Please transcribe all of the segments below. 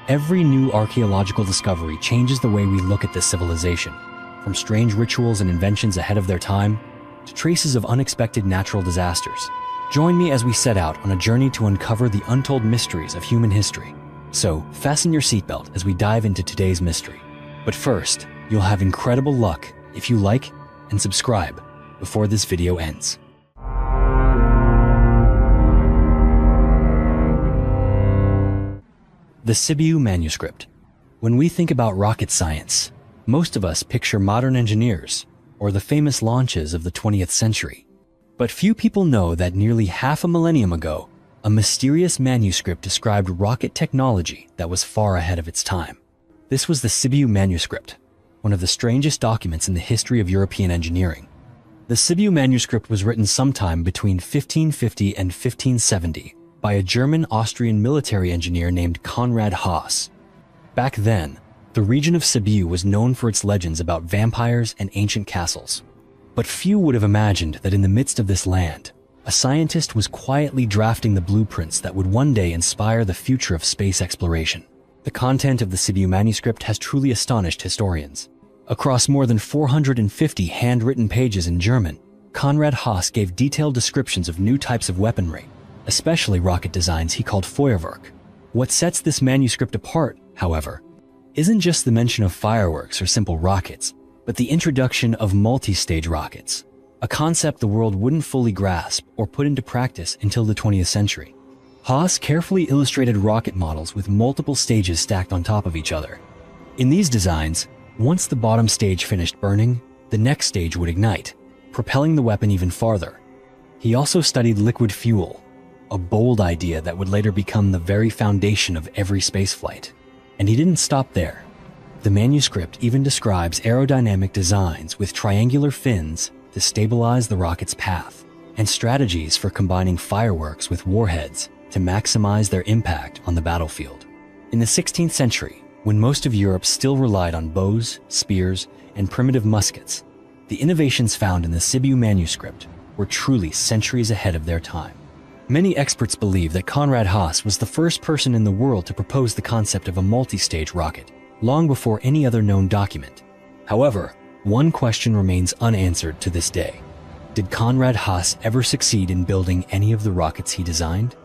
Every new archaeological discovery changes the way we look at this civilization, from strange rituals and inventions ahead of their time to traces of unexpected natural disasters. Join me as we set out on a journey to uncover the untold mysteries of human history. So, fasten your seatbelt as we dive into today's mystery. But first, you'll have incredible luck if you like and subscribe before this video ends. The Sibiu manuscript. When we think about rocket science, most of us picture modern engineers or the famous launches of the 20th century. But few people know that nearly half a millennium ago, a mysterious manuscript described rocket technology that was far ahead of its time. This was the Sibiu manuscript, one of the strangest documents in the history of European engineering. The Sibiu manuscript was written sometime between 1550 and 1570 by a German-Austrian military engineer named Konrad Haas. Back then, the region of Sibiu was known for its legends about vampires and ancient castles. But few would have imagined that in the midst of this land, a scientist was quietly drafting the blueprints that would one day inspire the future of space exploration. The content of the Sibiu manuscript has truly astonished historians. Across more than 450 handwritten pages in German, Konrad Haas gave detailed descriptions of new types of weaponry, especially rocket designs he called Feuerwerk. What sets this manuscript apart, however, isn't just the mention of fireworks or simple rockets, but the introduction of multi-stage rockets, a concept the world wouldn't fully grasp or put into practice until the 20th century. Haas carefully illustrated rocket models with multiple stages stacked on top of each other. In these designs, once the bottom stage finished burning, the next stage would ignite, propelling the weapon even farther. He also studied liquid fuel, a bold idea that would later become the very foundation of every spaceflight. And he didn't stop there. The manuscript even describes aerodynamic designs with triangular fins to stabilize the rocket's path, and strategies for combining fireworks with warheads to maximize their impact on the battlefield. In the 16th century, when most of Europe still relied on bows, spears, and primitive muskets, the innovations found in the Sibiu manuscript were truly centuries ahead of their time. Many experts believe that Konrad Haas was the first person in the world to propose the concept of a multi-stage rocket, long before any other known document. However, one question remains unanswered to this day. Did Konrad Haas ever succeed in building any of the rockets he designed?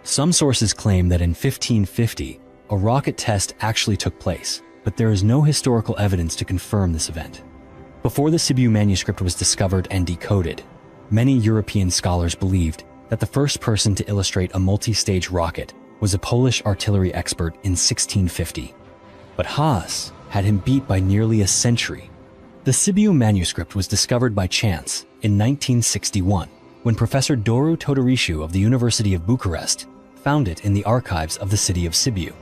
Some sources claim that in 1550, a rocket test actually took place, but there is no historical evidence to confirm this event. Before the Sibiu manuscript was discovered and decoded, many European scholars believed that the first person to illustrate a multi-stage rocket was a Polish artillery expert in 1650. But Haas had him beat by nearly a century. The Sibiu manuscript was discovered by chance in 1961, when Professor Doru Todoriciu of the University of Bucharest found it in the archives of the city of Sibiu.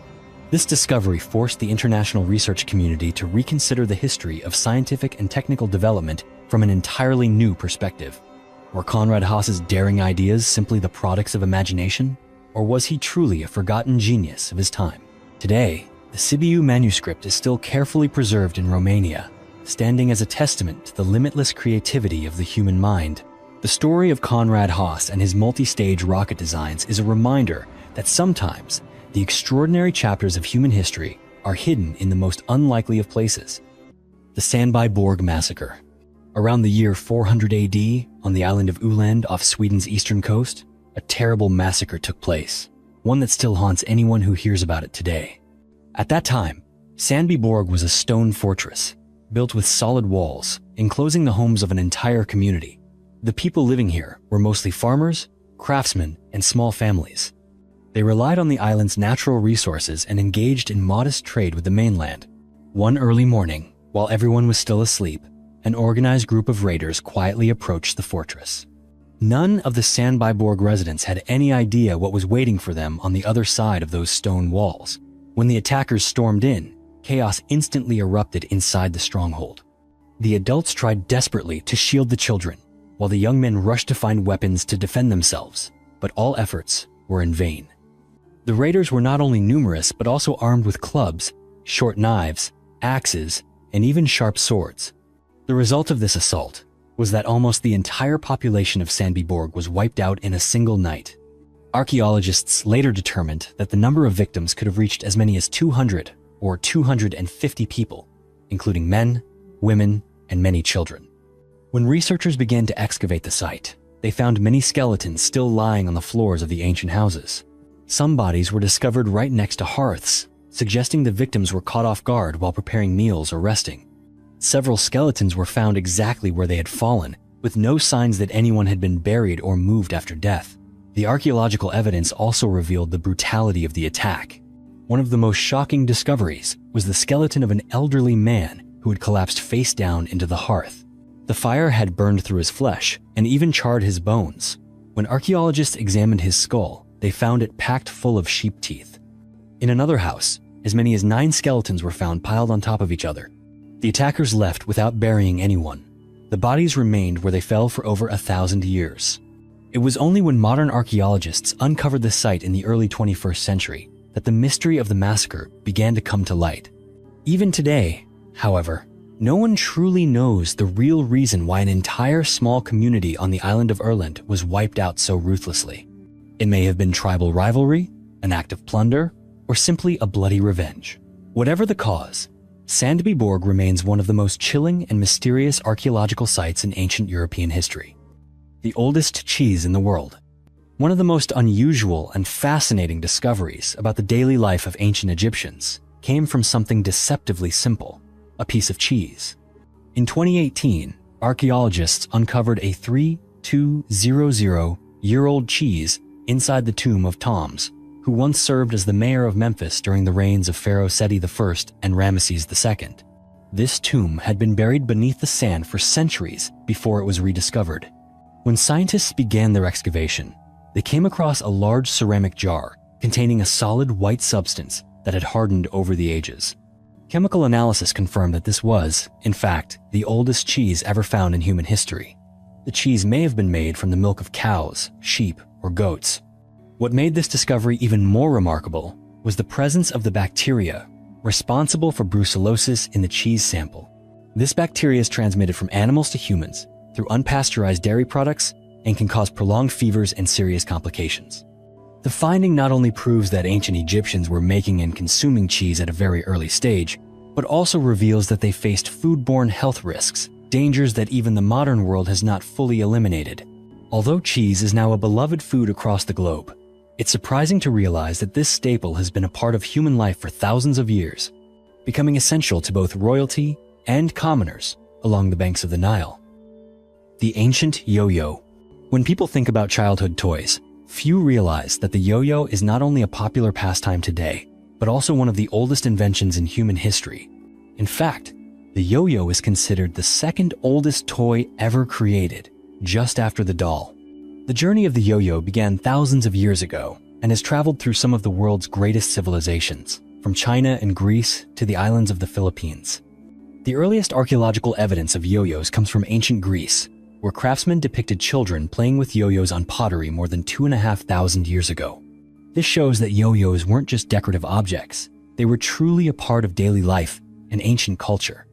This discovery forced the international research community to reconsider the history of scientific and technical development from an entirely new perspective. Were Konrad Haas's daring ideas simply the products of imagination, or was he truly a forgotten genius of his time? Today, the Sibiu manuscript is still carefully preserved in Romania, standing as a testament to the limitless creativity of the human mind. The story of Konrad Haas and his multi-stage rocket designs is a reminder that sometimes the extraordinary chapters of human history are hidden in the most unlikely of places. The Sandby Borg Massacre. Around the year 400 AD, on the island of Öland off Sweden's eastern coast, a terrible massacre took place, one that still haunts anyone who hears about it today. At that time, Sandby Borg was a stone fortress, built with solid walls, enclosing the homes of an entire community. The people living here were mostly farmers, craftsmen, and small families. They relied on the island's natural resources and engaged in modest trade with the mainland. One early morning, while everyone was still asleep, an organized group of raiders quietly approached the fortress. None of the Sandby Borg residents had any idea what was waiting for them on the other side of those stone walls. When the attackers stormed in, chaos instantly erupted inside the stronghold. The adults tried desperately to shield the children, while the young men rushed to find weapons to defend themselves, but all efforts were in vain. The raiders were not only numerous, but also armed with clubs, short knives, axes, and even sharp swords. The result of this assault was that almost the entire population of Sandby Borg was wiped out in a single night. Archaeologists later determined that the number of victims could have reached as many as 200 or 250 people, including men, women, and many children. When researchers began to excavate the site, they found many skeletons still lying on the floors of the ancient houses. Some bodies were discovered right next to hearths, suggesting the victims were caught off guard while preparing meals or resting. Several skeletons were found exactly where they had fallen, with no signs that anyone had been buried or moved after death. The archaeological evidence also revealed the brutality of the attack. One of the most shocking discoveries was the skeleton of an elderly man who had collapsed face down into the hearth. The fire had burned through his flesh and even charred his bones. When archaeologists examined his skull, they found it packed full of sheep teeth. In another house, as many as 9 skeletons were found piled on top of each other. The attackers left without burying anyone. The bodies remained where they fell for over 1,000 years. It was only when modern archaeologists uncovered the site in the early 21st century that the mystery of the massacre began to come to light. Even today, however, no one truly knows the real reason why an entire small community on the island of Irland was wiped out so ruthlessly. It may have been tribal rivalry, an act of plunder, or simply a bloody revenge. Whatever the cause, Sandby Borg remains one of the most chilling and mysterious archaeological sites in ancient European history. The oldest cheese in the world. One of the most unusual and fascinating discoveries about the daily life of ancient Egyptians came from something deceptively simple: a piece of cheese. In 2018, archaeologists uncovered a 3,200-year-old cheese inside the tomb of Thoms, who once served as the mayor of Memphis during the reigns of Pharaoh Seti I and Ramesses II. This tomb had been buried beneath the sand for centuries before it was rediscovered. When scientists began their excavation, they came across a large ceramic jar containing a solid white substance that had hardened over the ages. Chemical analysis confirmed that this was, in fact, the oldest cheese ever found in human history. The cheese may have been made from the milk of cows, sheep, or goats. What made this discovery even more remarkable was the presence of the bacteria responsible for brucellosis in the cheese sample. This bacteria is transmitted from animals to humans through unpasteurized dairy products and can cause prolonged fevers and serious complications. The finding not only proves that ancient Egyptians were making and consuming cheese at a very early stage, but also reveals that they faced foodborne health risks, dangers that even the modern world has not fully eliminated. Although cheese is now a beloved food across the globe, it's surprising to realize that this staple has been a part of human life for thousands of years, becoming essential to both royalty and commoners along the banks of the Nile. The ancient yo-yo. When people think about childhood toys, few realize that the yo-yo is not only a popular pastime today, but also one of the oldest inventions in human history. In fact, the yo-yo is considered the second oldest toy ever created, just after the doll. The journey of the yo-yo began thousands of years ago and has traveled through some of the world's greatest civilizations, from China and Greece to the islands of the Philippines. The earliest archaeological evidence of yo-yos comes from ancient Greece, where craftsmen depicted children playing with yo-yos on pottery more than 2,500 years ago. This shows that yo-yos weren't just decorative objects, they were truly a part of daily life and ancient culture.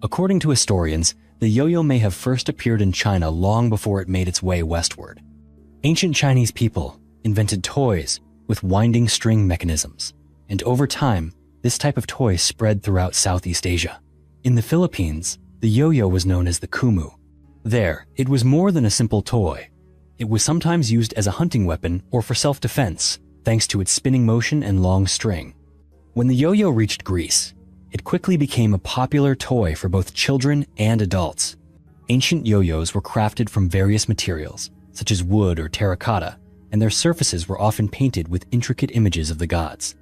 According to historians, the yo-yo may have first appeared in China long before it made its way westward. Ancient Chinese people invented toys with winding string mechanisms, and over time, this type of toy spread throughout Southeast Asia. In the Philippines, the yo-yo was known as the kumu. There, it was more than a simple toy. It was sometimes used as a hunting weapon or for self-defense, thanks to its spinning motion and long string. When the yo-yo reached Greece, it quickly became a popular toy for both children and adults. Ancient yo-yos were crafted from various materials, such as wood or terracotta, and their surfaces were often painted with intricate images of the gods.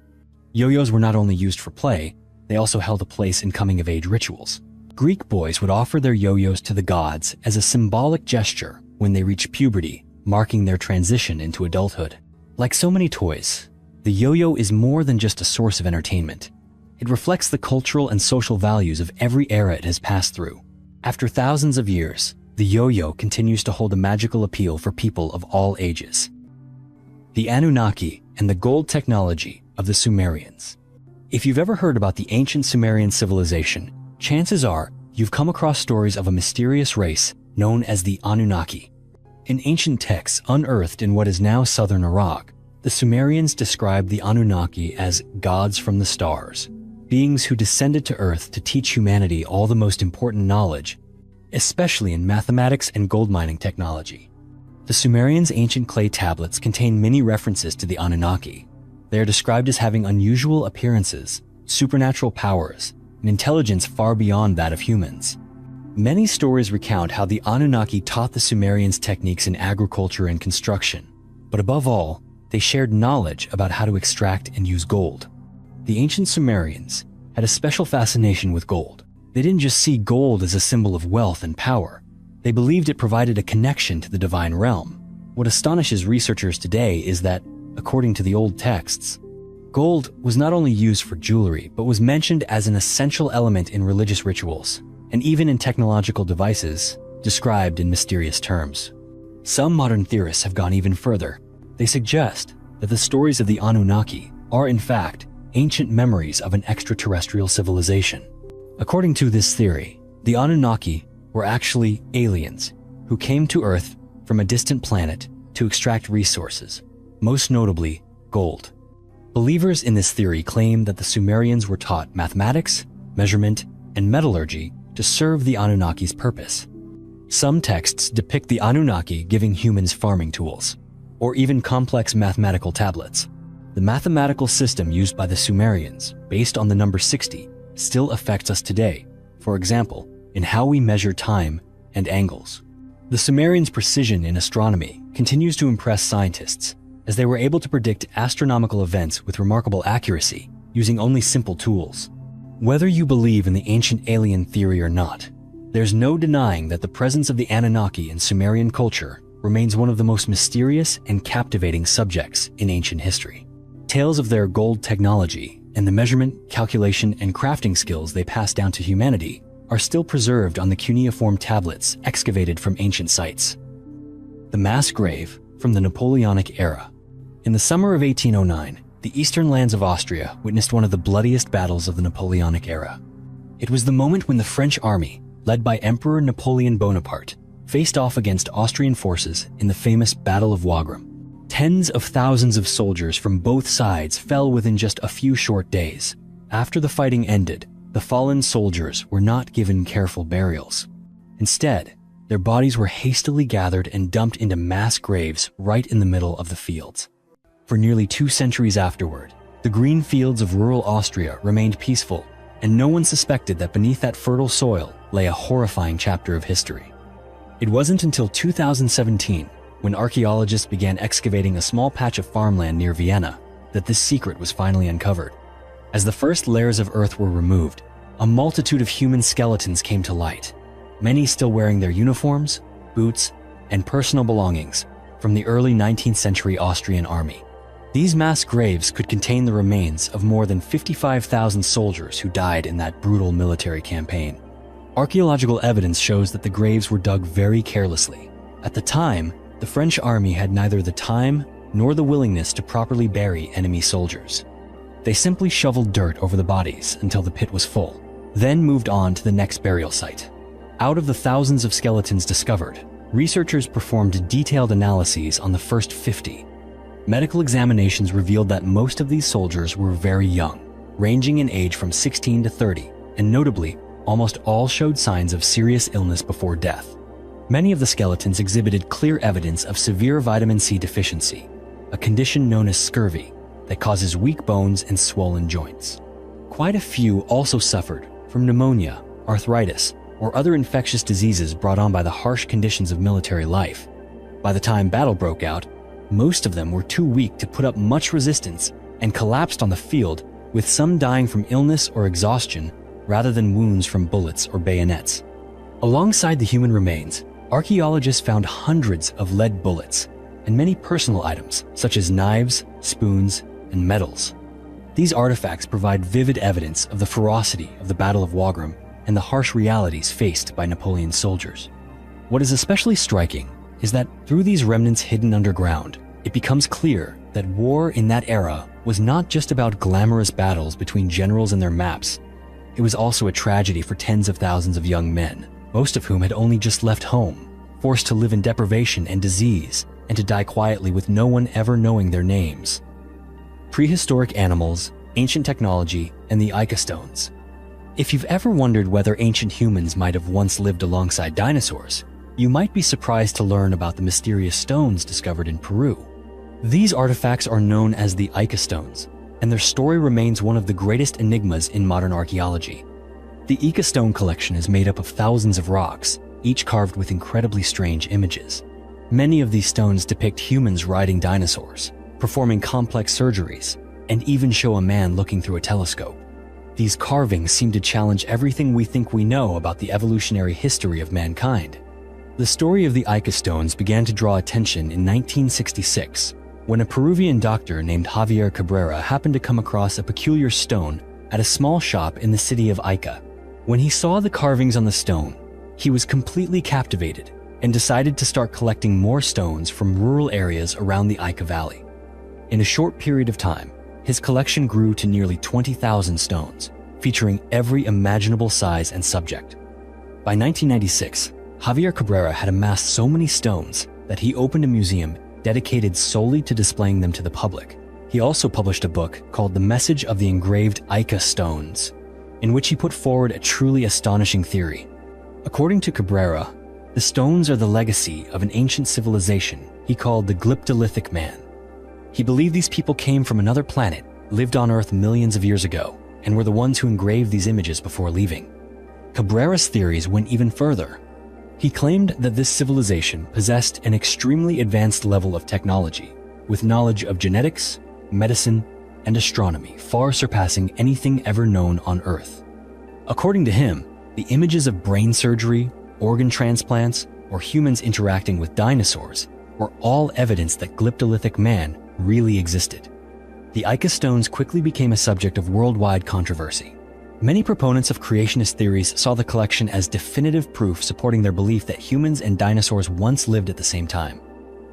Yo-yos were not only used for play, they also held a place in coming-of-age rituals. Greek boys would offer their yo-yos to the gods as a symbolic gesture when they reached puberty, marking their transition into adulthood. Like so many toys, the yo-yo is more than just a source of entertainment. It reflects the cultural and social values of every era it has passed through. After thousands of years, the yo-yo continues to hold a magical appeal for people of all ages. The Anunnaki and the gold technology of the Sumerians. If you've ever heard about the ancient Sumerian civilization, chances are you've come across stories of a mysterious race known as the Anunnaki. In ancient texts unearthed in what is now southern Iraq, The Sumerians described the Anunnaki as gods from the stars, beings who descended to Earth to teach humanity all the most important knowledge, especially in mathematics and gold mining technology. The Sumerians' ancient clay tablets contain many references to the Anunnaki. They are described as having unusual appearances, supernatural powers, and intelligence far beyond that of humans. Many stories recount how the Anunnaki taught the Sumerians techniques in agriculture and construction, but above all, they shared knowledge about how to extract and use gold. The ancient Sumerians had a special fascination with gold. They didn't just see gold as a symbol of wealth and power. They believed it provided a connection to the divine realm. What astonishes researchers today is that, according to the old texts, gold was not only used for jewelry, but was mentioned as an essential element in religious rituals, and even in technological devices, described in mysterious terms. Some modern theorists have gone even further. They suggest that the stories of the Anunnaki are, in fact, ancient memories of an extraterrestrial civilization. According to this theory, the Anunnaki were actually aliens who came to Earth from a distant planet to extract resources, most notably gold. Believers in this theory claim that the Sumerians were taught mathematics, measurement, and metallurgy to serve the Anunnaki's purpose. Some texts depict the Anunnaki giving humans farming tools, or even complex mathematical tablets. The mathematical system used by the Sumerians, based on the number 60, still affects us today, for example, in how we measure time and angles. The Sumerians' precision in astronomy continues to impress scientists, as they were able to predict astronomical events with remarkable accuracy, using only simple tools. Whether you believe in the ancient alien theory or not, there's no denying that the presence of the Anunnaki in Sumerian culture remains one of the most mysterious and captivating subjects in ancient history. Tales of their gold technology and the measurement, calculation, and crafting skills they passed down to humanity are still preserved on the cuneiform tablets excavated from ancient sites. The mass grave from the Napoleonic era. In the summer of 1809, the eastern lands of Austria witnessed one of the bloodiest battles of the Napoleonic era. It was the moment when the French army, led by Emperor Napoleon Bonaparte, faced off against Austrian forces in the famous Battle of Wagram. Tens of thousands of soldiers from both sides fell within just a few short days. After the fighting ended, the fallen soldiers were not given careful burials. Instead, their bodies were hastily gathered and dumped into mass graves right in the middle of the fields. For nearly 2 centuries afterward, the green fields of rural Austria remained peaceful, and no one suspected that beneath that fertile soil lay a horrifying chapter of history. It wasn't until 2017, when archaeologists began excavating a small patch of farmland near Vienna, that this secret was finally uncovered. As the first layers of earth were removed, a multitude of human skeletons came to light, many still wearing their uniforms, boots, and personal belongings from the early 19th century Austrian army. These mass graves could contain the remains of more than 55,000 soldiers who died in that brutal military campaign. Archaeological evidence shows that the graves were dug very carelessly. At the time, the French army had neither the time nor the willingness to properly bury enemy soldiers. They simply shoveled dirt over the bodies until the pit was full, then moved on to the next burial site. Out of the thousands of skeletons discovered, researchers performed detailed analyses on the first 50. Medical examinations revealed that most of these soldiers were very young, ranging in age from 16 to 30, and notably, almost all showed signs of serious illness before death. Many of the skeletons exhibited clear evidence of severe vitamin C deficiency, a condition known as scurvy that causes weak bones and swollen joints. Quite a few also suffered from pneumonia, arthritis, or other infectious diseases brought on by the harsh conditions of military life. By the time battle broke out, most of them were too weak to put up much resistance and collapsed on the field, with some dying from illness or exhaustion rather than wounds from bullets or bayonets. Alongside the human remains, archaeologists found hundreds of lead bullets and many personal items such as knives, spoons, and medals. These artifacts provide vivid evidence of the ferocity of the Battle of Wagram and the harsh realities faced by Napoleon's soldiers. What is especially striking is that through these remnants hidden underground, it becomes clear that war in that era was not just about glamorous battles between generals and their maps. It was also a tragedy for tens of thousands of young men, most of whom had only just left home, forced to live in deprivation and disease, and to die quietly with no one ever knowing their names. Prehistoric animals, ancient technology, and the Ica stones. If you've ever wondered whether ancient humans might have once lived alongside dinosaurs, you might be surprised to learn about the mysterious stones discovered in Peru. These artifacts are known as the Ica stones, and their story remains one of the greatest enigmas in modern archaeology. The Ica stone collection is made up of thousands of rocks, each carved with incredibly strange images. Many of these stones depict humans riding dinosaurs, performing complex surgeries, and even show a man looking through a telescope. These carvings seem to challenge everything we think we know about the evolutionary history of mankind. The story of the Ica stones began to draw attention in 1966, when a Peruvian doctor named Javier Cabrera happened to come across a peculiar stone at a small shop in the city of Ica. When he saw the carvings on the stone, he was completely captivated and decided to start collecting more stones from rural areas around the Ica Valley. In a short period of time, his collection grew to nearly 20,000 stones, featuring every imaginable size and subject. By 1996, Javier Cabrera had amassed so many stones that he opened a museum dedicated solely to displaying them to the public. He also published a book called The Message of the Engraved Ica Stones, in which he put forward a truly astonishing theory. According to Cabrera, the stones are the legacy of an ancient civilization he called the Glyptolithic man. He believed these people came from another planet, lived on Earth millions of years ago, and were the ones who engraved these images before leaving. Cabrera's theories went even further. He claimed that this civilization possessed an extremely advanced level of technology, with knowledge of genetics, medicine, and astronomy far surpassing anything ever known on Earth. According to him, the images of brain surgery, organ transplants, or humans interacting with dinosaurs were all evidence that Glyptolithic man really existed. The Ica stones quickly became a subject of worldwide controversy. Many proponents of creationist theories saw the collection as definitive proof supporting their belief that humans and dinosaurs once lived at the same time.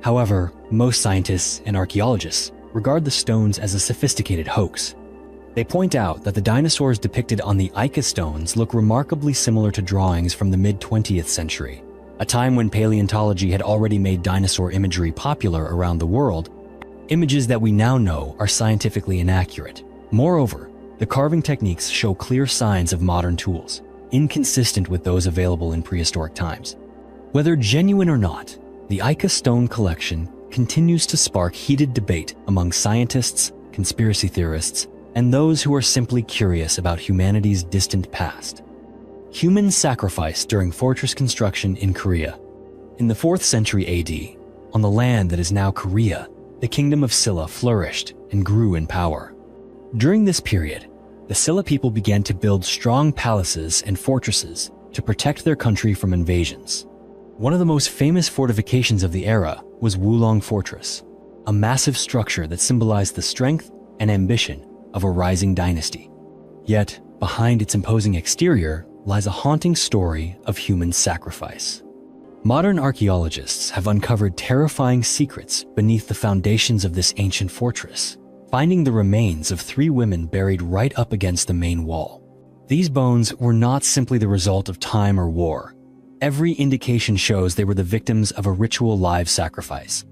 However, most scientists and archaeologists regard the stones as a sophisticated hoax. They point out that the dinosaurs depicted on the Ica stones look remarkably similar to drawings from the mid-20th century, a time when paleontology had already made dinosaur imagery popular around the world. Images that we now know are scientifically inaccurate. Moreover, the carving techniques show clear signs of modern tools, inconsistent with those available in prehistoric times. Whether genuine or not, the Ica stone collection continues to spark heated debate among scientists, conspiracy theorists, and those who are simply curious about humanity's distant past. Human sacrifice during fortress construction in Korea. In the 4th century AD, on the land that is now Korea, the kingdom of Silla flourished and grew in power. During this period, the Silla people began to build strong palaces and fortresses to protect their country from invasions. One of the most famous fortifications of the era was Wulong Fortress, a massive structure that symbolized the strength and ambition of a rising dynasty. Yet, behind its imposing exterior lies a haunting story of human sacrifice. Modern archaeologists have uncovered terrifying secrets beneath the foundations of this ancient fortress, finding the remains of 3 women buried right up against the main wall. These bones were not simply the result of time or war. Every indication shows they were the victims of a ritual live sacrifice.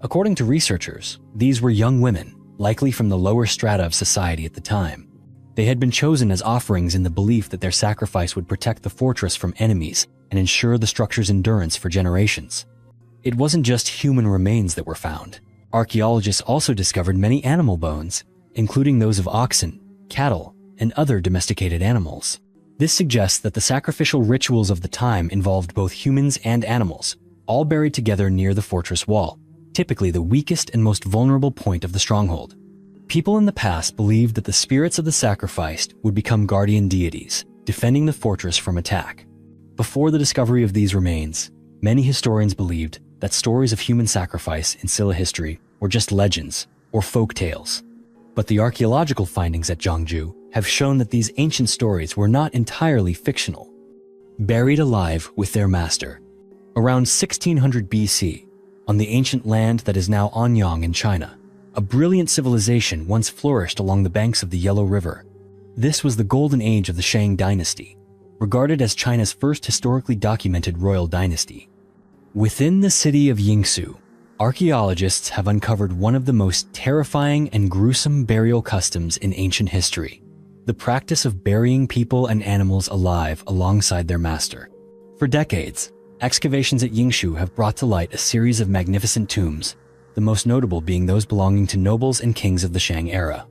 According to researchers, these were young women, likely from the lower strata of society at the time. They had been chosen as offerings in the belief that their sacrifice would protect the fortress from enemies and ensure the structure's endurance for generations. It wasn't just human remains that were found. Archaeologists also discovered many animal bones, including those of oxen, cattle, and other domesticated animals. This suggests that the sacrificial rituals of the time involved both humans and animals, all buried together near the fortress wall, typically the weakest and most vulnerable point of the stronghold. People in the past believed that the spirits of the sacrificed would become guardian deities, defending the fortress from attack. Before the discovery of these remains, many historians believed that stories of human sacrifice in Silla history were just legends or folk tales. But the archaeological findings at Zhangju have shown that these ancient stories were not entirely fictional. Buried alive with their master. Around 1600 BC, on the ancient land that is now Anyang in China, a brilliant civilization once flourished along the banks of the Yellow River. This was the golden age of the Shang dynasty, regarded as China's first historically documented royal dynasty. Within the city of Yingsu, Archaeologists have uncovered one of the most terrifying and gruesome burial customs in ancient history: the practice of burying people and animals alive alongside their master. For decades, excavations at Yingshu have brought to light a series of magnificent tombs, the most notable being those belonging to nobles and kings of the Shang era.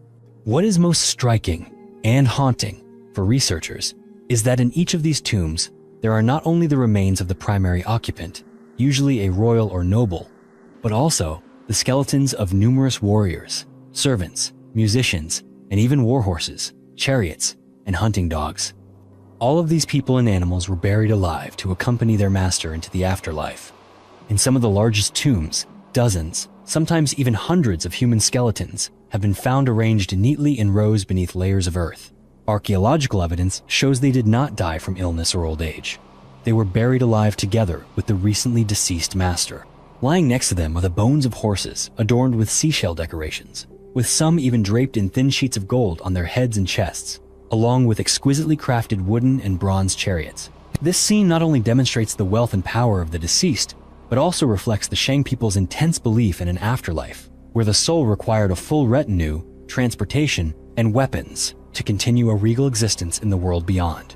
What is most striking and haunting for researchers is that in each of these tombs, there are not only the remains of the primary occupant, usually a royal or noble, but also the skeletons of numerous warriors, servants, musicians, and even war horses, chariots, and hunting dogs. All of these people and animals were buried alive to accompany their master into the afterlife. In some of the largest tombs, dozens, sometimes even hundreds of human skeletons have been found arranged neatly in rows beneath layers of earth. Archaeological evidence shows they did not die from illness or old age. They were buried alive together with the recently deceased master. Lying next to them are the bones of horses adorned with seashell decorations, with some even draped in thin sheets of gold on their heads and chests, along with exquisitely crafted wooden and bronze chariots. This scene not only demonstrates the wealth and power of the deceased, but also reflects the Shang people's intense belief in an afterlife, where the soul required a full retinue, transportation, and weapons to continue a regal existence in the world beyond.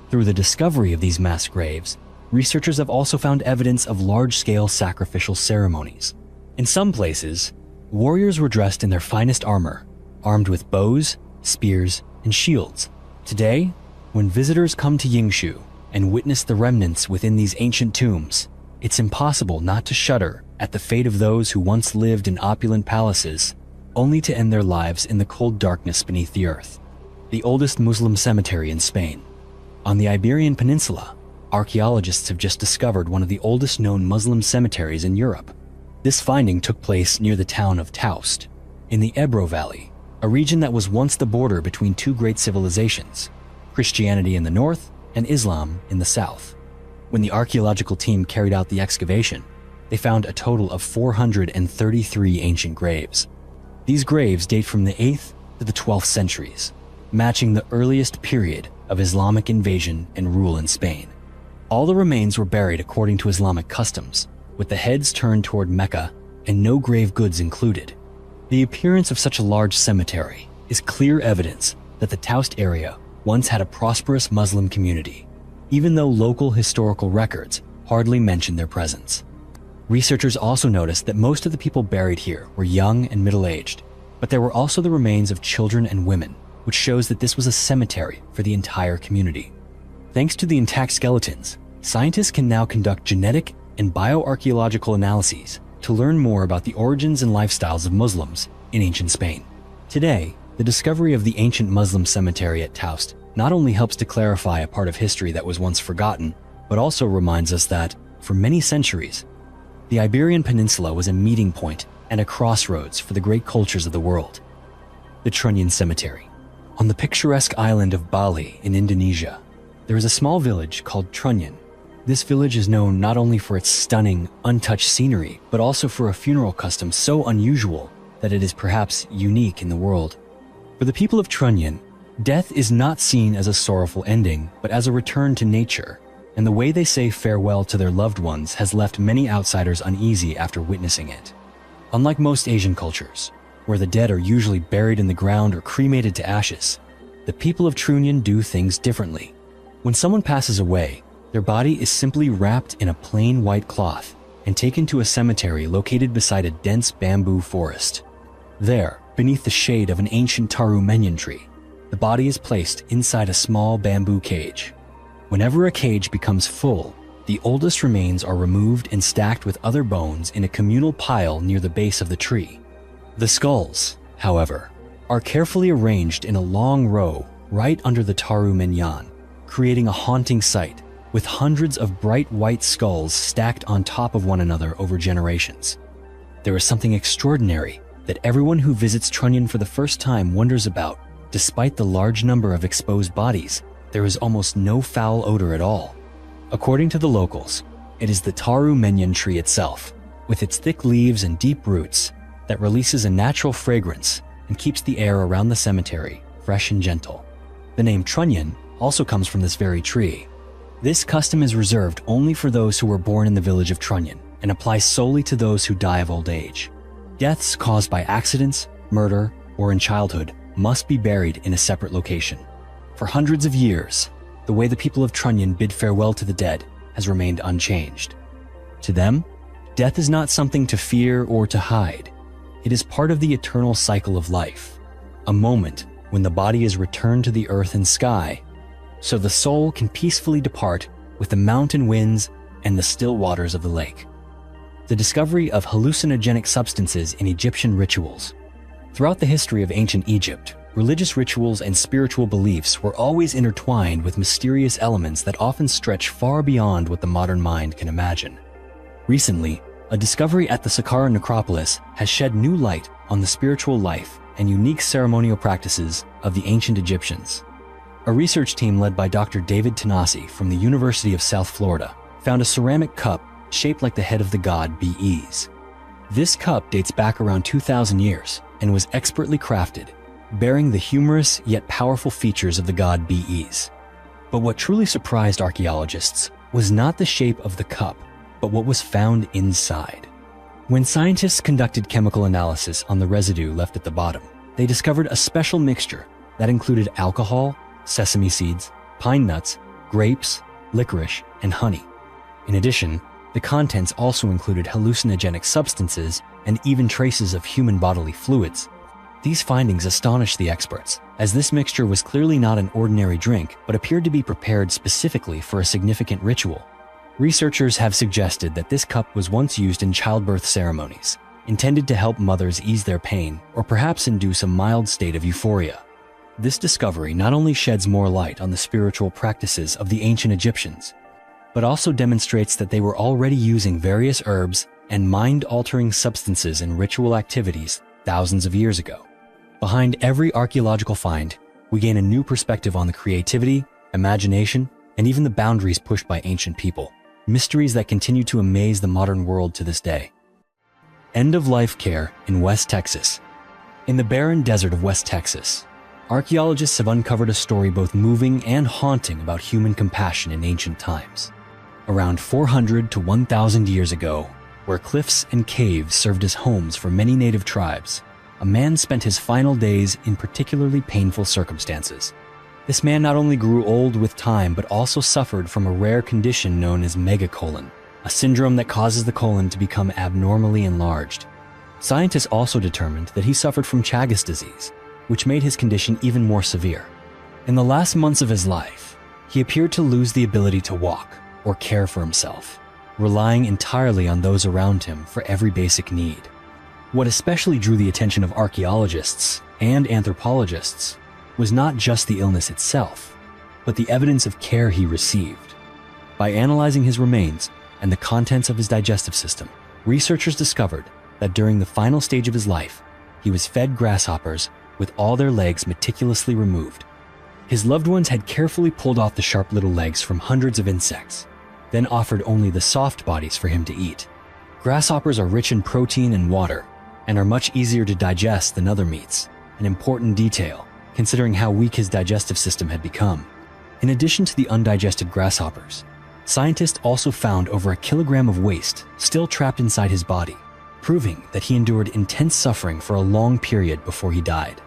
Through the discovery of these mass graves, researchers have also found evidence of large-scale sacrificial ceremonies. In some places, warriors were dressed in their finest armor, armed with bows, spears, and shields. Today, when visitors come to Yingshu and witness the remnants within these ancient tombs, it's impossible not to shudder at the fate of those who once lived in opulent palaces, only to end their lives in the cold darkness beneath the earth. The oldest Muslim cemetery in Spain. On the Iberian Peninsula, archaeologists have just discovered one of the oldest known Muslim cemeteries in Europe. This finding took place near the town of Taust, in the Ebro Valley, a region that was once the border between two great civilizations, Christianity in the north and Islam in the south. When the archaeological team carried out the excavation, they found a total of 433 ancient graves. These graves date from the 8th to the 12th centuries, matching the earliest period of Islamic invasion and rule in Spain. All the remains were buried according to Islamic customs, with the heads turned toward Mecca and no grave goods included. The appearance of such a large cemetery is clear evidence that the Taust area once had a prosperous Muslim community, even though local historical records hardly mention their presence. Researchers also noticed that most of the people buried here were young and middle-aged, but there were also the remains of children and women, which shows that this was a cemetery for the entire community. Thanks to the intact skeletons, scientists can now conduct genetic and bioarchaeological analyses to learn more about the origins and lifestyles of Muslims in ancient Spain. Today, the discovery of the ancient Muslim cemetery at Taust not only helps to clarify a part of history that was once forgotten, but also reminds us that, for many centuries, the Iberian Peninsula was a meeting point and a crossroads for the great cultures of the world. The Trunyan Cemetery. On the picturesque island of Bali in Indonesia, there is a small village called Trunyan. This village is known not only for its stunning, untouched scenery, but also for a funeral custom so unusual that it is perhaps unique in the world. For the people of Trunyan, death is not seen as a sorrowful ending, but as a return to nature, and the way they say farewell to their loved ones has left many outsiders uneasy after witnessing it. Unlike most Asian cultures, where the dead are usually buried in the ground or cremated to ashes, the people of Trunyan do things differently. When someone passes away, their body is simply wrapped in a plain white cloth and taken to a cemetery located beside a dense bamboo forest. There, beneath the shade of an ancient taru menyan tree, the body is placed inside a small bamboo cage. Whenever a cage becomes full, the oldest remains are removed and stacked with other bones in a communal pile near the base of the tree. The skulls, however, are carefully arranged in a long row right under the taru menyan, creating a haunting sight with hundreds of bright white skulls stacked on top of one another over generations. There is something extraordinary that everyone who visits Trunyan for the first time wonders about. Despite the large number of exposed bodies, there is almost no foul odor at all. According to the locals, it is the taru menyan tree itself, with its thick leaves and deep roots, that releases a natural fragrance and keeps the air around the cemetery fresh and gentle. The name Trunyan also comes from this very tree. This custom is reserved only for those who were born in the village of Trunyan, and applies solely to those who die of old age. Deaths caused by accidents, murder, or in childhood must be buried in a separate location. For hundreds of years, the way the people of Trunnion bid farewell to the dead has remained unchanged. To them, death is not something to fear or to hide. It is part of the eternal cycle of life, a moment when the body is returned to the earth and sky, so the soul can peacefully depart with the mountain winds and the still waters of the lake. The discovery of hallucinogenic substances in Egyptian rituals. Throughout the history of ancient Egypt, religious rituals and spiritual beliefs were always intertwined with mysterious elements that often stretch far beyond what the modern mind can imagine. Recently, a discovery at the Saqqara necropolis has shed new light on the spiritual life and unique ceremonial practices of the ancient Egyptians. A research team led by Dr. David Tanasi from the University of South Florida found a ceramic cup shaped like the head of the god Bees. This cup dates back around 2,000 years and was expertly crafted, bearing the humorous yet powerful features of the god Bees. But what truly surprised archaeologists was not the shape of the cup, but what was found inside. When scientists conducted chemical analysis on the residue left at the bottom, they discovered a special mixture that included alcohol, sesame seeds, pine nuts, grapes, licorice, and honey. In addition, the contents also included hallucinogenic substances and even traces of human bodily fluids. These findings astonished the experts, as this mixture was clearly not an ordinary drink, but appeared to be prepared specifically for a significant ritual. Researchers have suggested that this cup was once used in childbirth ceremonies, intended to help mothers ease their pain or perhaps induce a mild state of euphoria. This discovery not only sheds more light on the spiritual practices of the ancient Egyptians, but also demonstrates that they were already using various herbs and mind-altering substances in ritual activities thousands of years ago. Behind every archaeological find, we gain a new perspective on the creativity, imagination, and even the boundaries pushed by ancient people. Mysteries that continue to amaze the modern world to this day. End-of-life care in West Texas. In the barren desert of West Texas, archaeologists have uncovered a story both moving and haunting about human compassion in ancient times. Around 400 to 1,000 years ago, where cliffs and caves served as homes for many native tribes, a man spent his final days in particularly painful circumstances. This man not only grew old with time, but also suffered from a rare condition known as megacolon, a syndrome that causes the colon to become abnormally enlarged. Scientists also determined that he suffered from Chagas disease, which made his condition even more severe. In the last months of his life, he appeared to lose the ability to walk or care for himself, relying entirely on those around him for every basic need. What especially drew the attention of archaeologists and anthropologists was not just the illness itself, but the evidence of care he received. By analyzing his remains and the contents of his digestive system, researchers discovered that during the final stage of his life, he was fed grasshoppers with all their legs meticulously removed. His loved ones had carefully pulled off the sharp little legs from hundreds of insects, then offered only the soft bodies for him to eat. Grasshoppers are rich in protein and water, and are much easier to digest than other meats, an important detail considering how weak his digestive system had become. In addition to the undigested grasshoppers, scientists also found over 1 kilogram of waste still trapped inside his body, proving that he endured intense suffering for a long period before he died.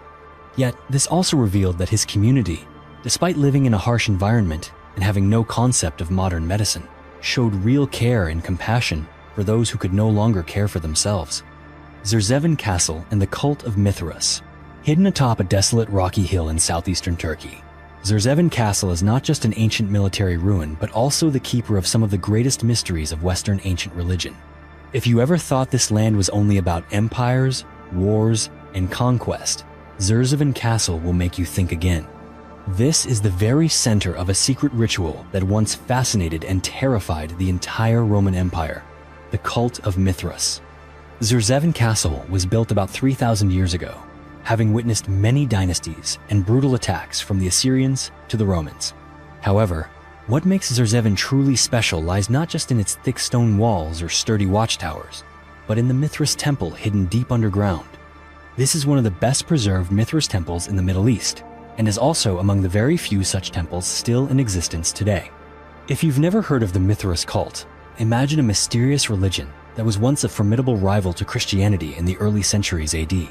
Yet, this also revealed that his community, despite living in a harsh environment and having no concept of modern medicine, showed real care and compassion for those who could no longer care for themselves. Zerzevan Castle and the Cult of Mithras. Hidden atop a desolate rocky hill in southeastern Turkey, Zerzevan Castle is not just an ancient military ruin, but also the keeper of some of the greatest mysteries of Western ancient religion. If you ever thought this land was only about empires, wars, and conquest, Zerzevan Castle will make you think again. This is the very center of a secret ritual that once fascinated and terrified the entire Roman Empire, the Cult of Mithras. Zerzevan Castle was built about 3,000 years ago, having witnessed many dynasties and brutal attacks from the Assyrians to the Romans. However, what makes Zerzevan truly special lies not just in its thick stone walls or sturdy watchtowers, but in the Mithras temple hidden deep underground. This is one of the best preserved Mithras temples in the Middle East, and is also among the very few such temples still in existence today. If you've never heard of the Mithras cult, imagine a mysterious religion that was once a formidable rival to Christianity in the early centuries AD.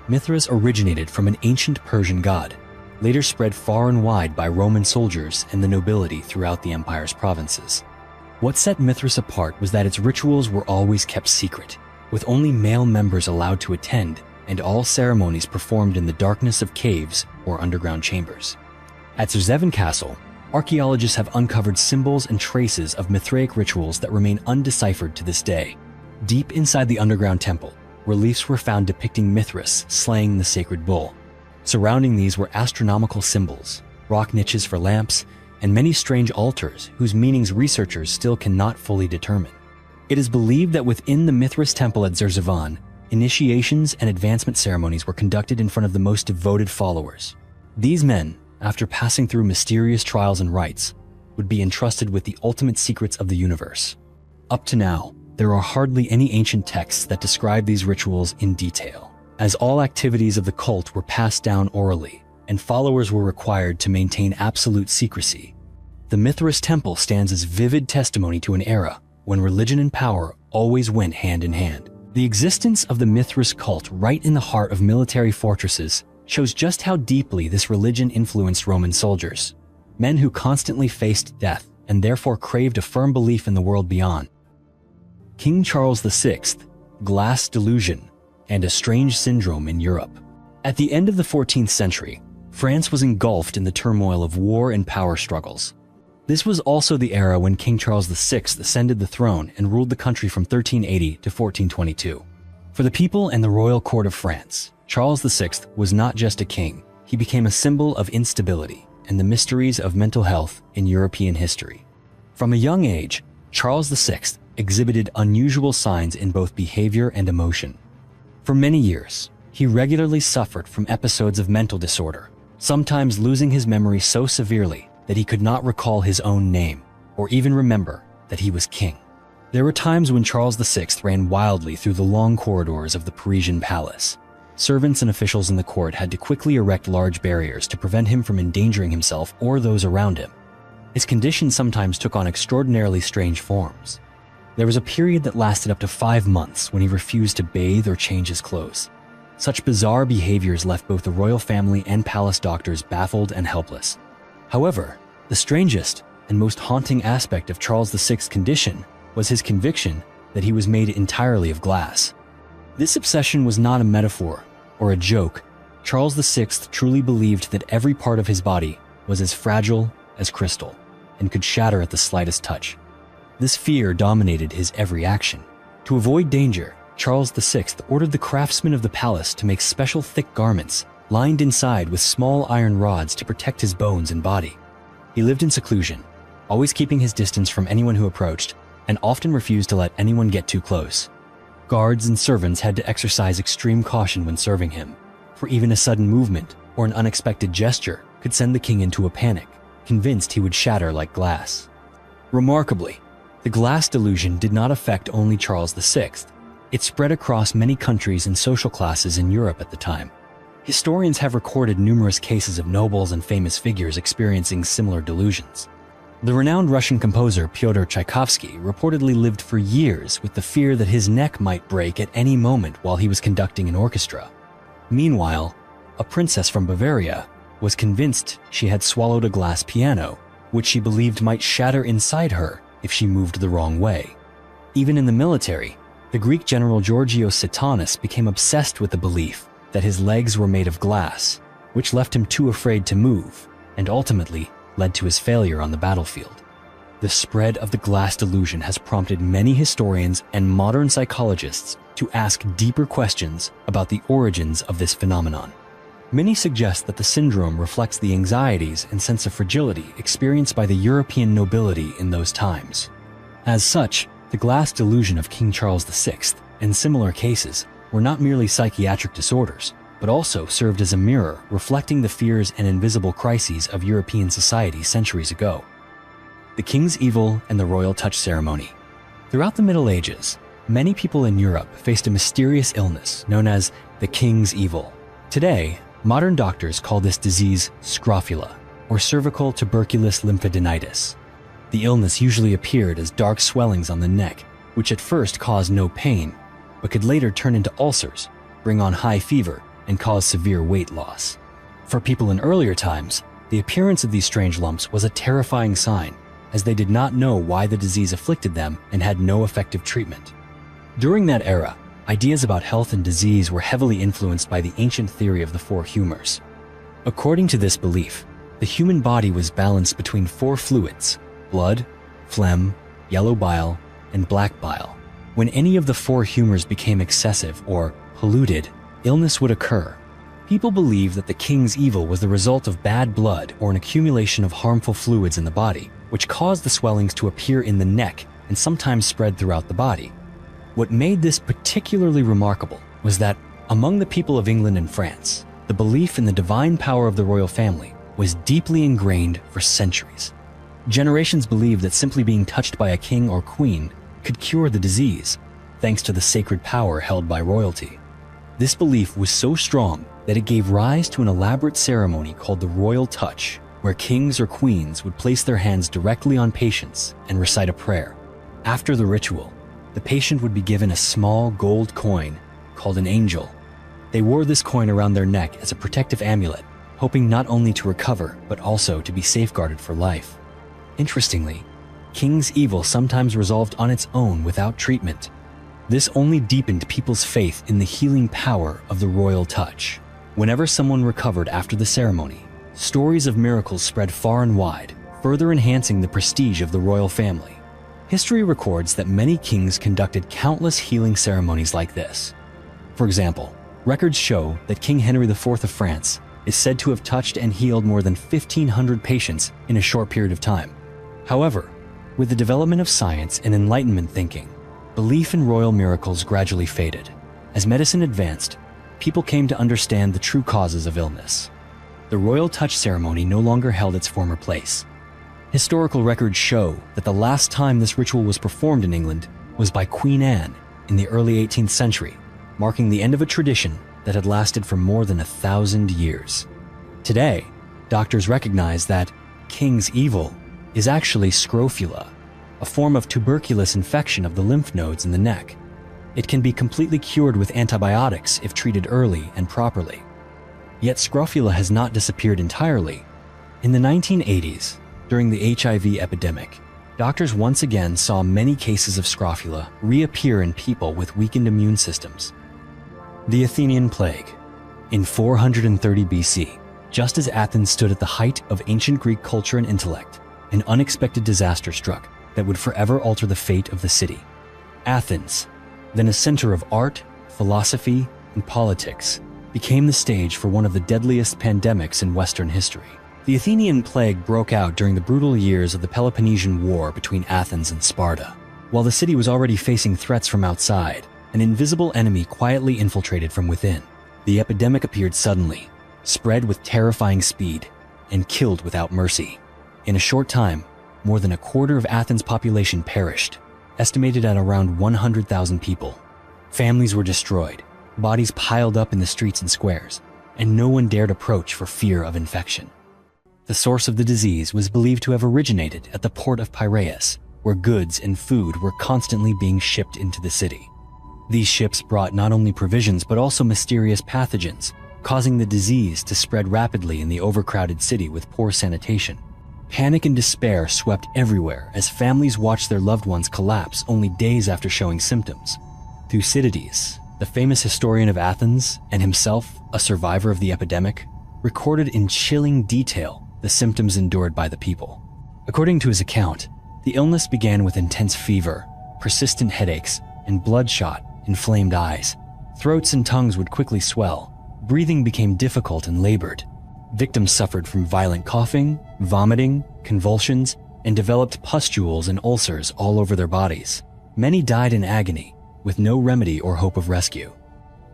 Mithras originated from an ancient Persian god, later spread far and wide by Roman soldiers and the nobility throughout the empire's provinces. What set Mithras apart was that its rituals were always kept secret, with only male members allowed to attend and all ceremonies performed in the darkness of caves or underground chambers. At Zerzevan Castle, archaeologists have uncovered symbols and traces of Mithraic rituals that remain undeciphered to this day. Deep inside the underground temple, reliefs were found depicting Mithras slaying the sacred bull. Surrounding these were astronomical symbols, rock niches for lamps, and many strange altars whose meanings researchers still cannot fully determine. It is believed that within the Mithras temple at Zerzevan, initiations and advancement ceremonies were conducted in front of the most devoted followers. These men, after passing through mysterious trials and rites, would be entrusted with the ultimate secrets of the universe. Up to now, there are hardly any ancient texts that describe these rituals in detail, as all activities of the cult were passed down orally, and followers were required to maintain absolute secrecy. The Mithras temple stands as vivid testimony to an era when religion and power always went hand in hand. The existence of the Mithras cult right in the heart of military fortresses shows just how deeply this religion influenced Roman soldiers, men who constantly faced death and therefore craved a firm belief in the world beyond. King Charles VI, glass delusion, and a strange syndrome in Europe. At the end of the 14th century, France was engulfed in the turmoil of war and power struggles. This was also the era when King Charles VI ascended the throne and ruled the country from 1380 to 1422. For the people and the royal court of France, Charles VI was not just a king, he became a symbol of instability and the mysteries of mental health in European history. From a young age, Charles VI exhibited unusual signs in both behavior and emotion. For many years, he regularly suffered from episodes of mental disorder, sometimes losing his memory so severely that he could not recall his own name or even remember that he was king. There were times when Charles VI ran wildly through the long corridors of the Parisian palace. Servants and officials in the court had to quickly erect large barriers to prevent him from endangering himself or those around him. His condition sometimes took on extraordinarily strange forms. There was a period that lasted up to 5 months when he refused to bathe or change his clothes. Such bizarre behaviors left both the royal family and palace doctors baffled and helpless. However, the strangest and most haunting aspect of Charles VI's condition was his conviction that he was made entirely of glass. This obsession was not a metaphor or a joke. Charles VI truly believed that every part of his body was as fragile as crystal and could shatter at the slightest touch. This fear dominated his every action. To avoid danger, Charles VI ordered the craftsmen of the palace to make special thick garments lined inside with small iron rods to protect his bones and body. He lived in seclusion, always keeping his distance from anyone who approached, and often refused to let anyone get too close. Guards and servants had to exercise extreme caution when serving him, for even a sudden movement or an unexpected gesture could send the king into a panic, convinced he would shatter like glass. Remarkably, the glass delusion did not affect only Charles VI. It spread across many countries and social classes in Europe at the time. Historians have recorded numerous cases of nobles and famous figures experiencing similar delusions. The renowned Russian composer Pyotr Tchaikovsky reportedly lived for years with the fear that his neck might break at any moment while he was conducting an orchestra. Meanwhile, a princess from Bavaria was convinced she had swallowed a glass piano, which she believed might shatter inside her if she moved the wrong way. Even in the military, the Greek general Georgios Sitanas became obsessed with the belief that his legs were made of glass, which left him too afraid to move, and ultimately led to his failure on the battlefield. The spread of the glass delusion has prompted many historians and modern psychologists to ask deeper questions about the origins of this phenomenon. Many suggest that the syndrome reflects the anxieties and sense of fragility experienced by the European nobility in those times. As such, the glass delusion of King Charles VI and similar cases were not merely psychiatric disorders, but also served as a mirror reflecting the fears and invisible crises of European society centuries ago. The King's Evil and the Royal Touch Ceremony. Throughout the Middle Ages, many people in Europe faced a mysterious illness known as the King's Evil. Today, modern doctors call this disease scrofula, or cervical tuberculous lymphadenitis. The illness usually appeared as dark swellings on the neck, which at first caused no pain, but could later turn into ulcers, bring on high fever, and cause severe weight loss. For people in earlier times, the appearance of these strange lumps was a terrifying sign, as they did not know why the disease afflicted them and had no effective treatment. During that era, ideas about health and disease were heavily influenced by the ancient theory of the four humors. According to this belief, the human body was balanced between four fluids: blood, phlegm, yellow bile, and black bile. When any of the four humors became excessive or polluted, illness would occur. People believed that the king's evil was the result of bad blood or an accumulation of harmful fluids in the body, which caused the swellings to appear in the neck and sometimes spread throughout the body. What made this particularly remarkable was that among the people of England and France, the belief in the divine power of the royal family was deeply ingrained for centuries. Generations believed that simply being touched by a king or queen could cure the disease, thanks to the sacred power held by royalty. This belief was so strong that it gave rise to an elaborate ceremony called the royal touch, where kings or queens would place their hands directly on patients and recite a prayer. After the ritual, the patient would be given a small gold coin called an angel. They wore this coin around their neck as a protective amulet, hoping not only to recover, but also to be safeguarded for life. Interestingly, king's evil sometimes resolved on its own without treatment. This only deepened people's faith in the healing power of the royal touch. Whenever someone recovered after the ceremony, stories of miracles spread far and wide, further enhancing the prestige of the royal family. History records that many kings conducted countless healing ceremonies like this. For example, records show that King Henry IV of France is said to have touched and healed more than 1,500 patients in a short period of time. However, with the development of science and Enlightenment thinking, belief in royal miracles gradually faded. As medicine advanced, people came to understand the true causes of illness. The royal touch ceremony no longer held its former place. Historical records show that the last time this ritual was performed in England was by Queen Anne in the early 18th century, marking the end of a tradition that had lasted for more than 1,000 years. Today, doctors recognize that king's evil is actually scrofula, a form of tuberculous infection of the lymph nodes in the neck. It can be completely cured with antibiotics if treated early and properly. Yet scrofula has not disappeared entirely. In the 1980s, during the HIV epidemic, doctors once again saw many cases of scrofula reappear in people with weakened immune systems. The Athenian plague. In 430 BC, just as Athens stood at the height of ancient Greek culture and intellect, an unexpected disaster struck that would forever alter the fate of the city. Athens, then a center of art, philosophy, and politics, became the stage for one of the deadliest pandemics in Western history. The Athenian plague broke out during the brutal years of the Peloponnesian War between Athens and Sparta. While the city was already facing threats from outside, an invisible enemy quietly infiltrated from within. The epidemic appeared suddenly, spread with terrifying speed, and killed without mercy. In a short time, more than a quarter of Athens' population perished, estimated at around 100,000 people. Families were destroyed, bodies piled up in the streets and squares, and no one dared approach for fear of infection. The source of the disease was believed to have originated at the port of Piraeus, where goods and food were constantly being shipped into the city. These ships brought not only provisions but also mysterious pathogens, causing the disease to spread rapidly in the overcrowded city with poor sanitation. Panic and despair swept everywhere as families watched their loved ones collapse only days after showing symptoms. Thucydides, the famous historian of Athens and himself a survivor of the epidemic, recorded in chilling detail the symptoms endured by the people. According to his account, the illness began with intense fever, persistent headaches, and bloodshot, inflamed eyes. Throats and tongues would quickly swell. Breathing became difficult and labored. Victims suffered from violent coughing, vomiting, convulsions, and developed pustules and ulcers all over their bodies. Many died in agony, with no remedy or hope of rescue.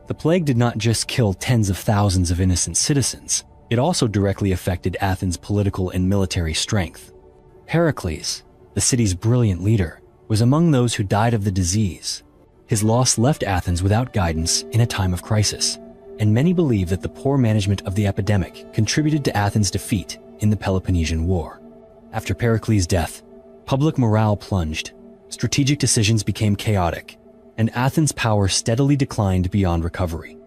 The plague did not just kill tens of thousands of innocent citizens, it also directly affected Athens' political and military strength. Pericles, the city's brilliant leader, was among those who died of the disease. His loss left Athens without guidance in a time of crisis, and many believe that the poor management of the epidemic contributed to Athens' defeat in the Peloponnesian War. After Pericles' death, public morale plunged. strategic decisions became chaotic, and Athens' power steadily declined beyond recovery.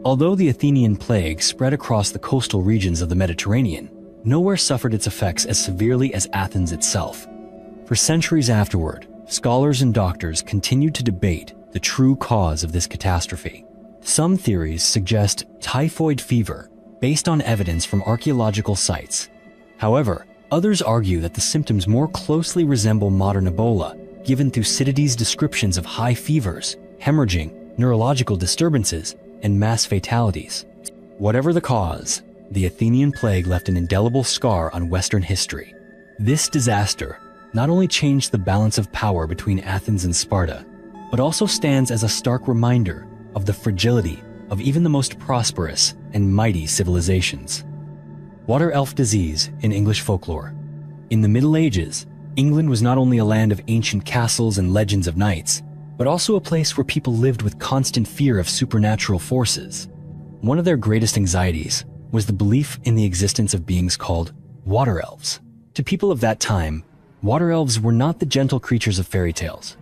Although the Athenian plague spread across the coastal regions of the Mediterranean, nowhere suffered its effects as severely as Athens itself. For centuries afterward, scholars and doctors continued to debate the true cause of this catastrophe. Some theories suggest typhoid fever based on evidence from archaeological sites. However, others argue that the symptoms more closely resemble modern Ebola, given Thucydides' descriptions of high fevers, hemorrhaging, neurological disturbances, and mass fatalities. Whatever the cause, the Athenian plague left an indelible scar on Western history. This disaster not only changed the balance of power between Athens and Sparta, but also stands as a stark reminder of the fragility of even the most prosperous and mighty civilizations. Water elf disease in English folklore. In the Middle Ages, England was not only a land of ancient castles and legends of knights, but also a place where people lived with constant fear of supernatural forces. One of their greatest anxieties was the belief in the existence of beings called water elves. To people of that time, water elves were not the gentle creatures of fairy tales.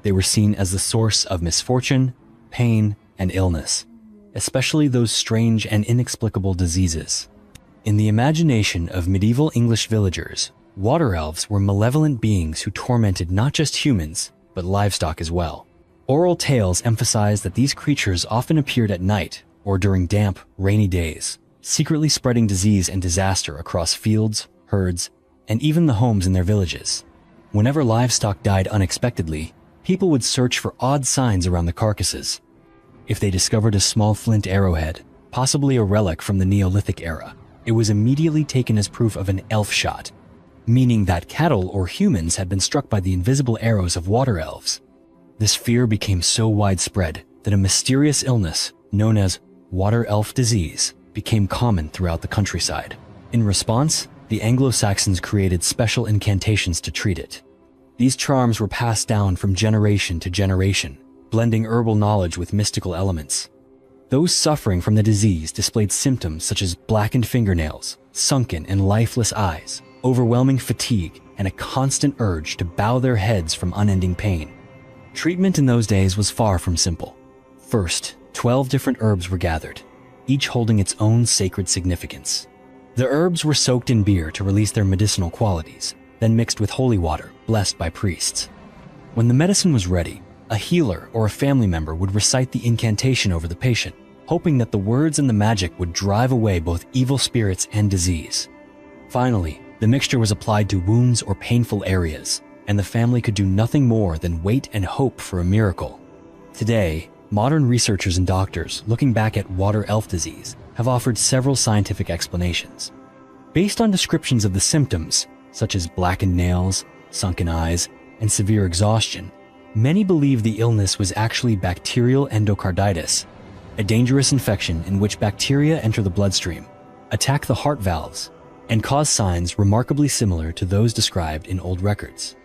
They were seen as the source of misfortune, pain, and illness, especially those strange and inexplicable diseases. In the imagination of medieval English villagers, water elves were malevolent beings who tormented not just humans, but livestock as well. Oral tales emphasize that these creatures often appeared at night or during damp, rainy days, secretly spreading disease and disaster across fields, herds, and even the homes in their villages. Whenever livestock died unexpectedly, people would search for odd signs around the carcasses. If they discovered a small flint arrowhead, possibly a relic from the Neolithic era, it was immediately taken as proof of an elf shot, meaning that cattle or humans had been struck by the invisible arrows of water elves. This fear became so widespread that a mysterious illness known as water elf disease became common throughout the countryside. In response, the Anglo-Saxons created special incantations to treat it. These charms were passed down from generation to generation, blending herbal knowledge with mystical elements. Those suffering from the disease displayed symptoms such as blackened fingernails, sunken and lifeless eyes, overwhelming fatigue, and a constant urge to bow their heads from unending pain. Treatment in those days was far from simple. First, 12 different herbs were gathered, each holding its own sacred significance. The herbs were soaked in beer to release their medicinal qualities, then mixed with holy water, blessed by priests. When the medicine was ready, a healer or a family member would recite the incantation over the patient, hoping that the words and the magic would drive away both evil spirits and disease. Finally, the mixture was applied to wounds or painful areas, and the family could do nothing more than wait and hope for a miracle. Today, modern researchers and doctors looking back at water elf disease have offered several scientific explanations. Based on descriptions of the symptoms, such as blackened nails, sunken eyes, and severe exhaustion, many believe the illness was actually bacterial endocarditis, a dangerous infection in which bacteria enter the bloodstream, attack the heart valves, and cause signs remarkably similar to those described in old records.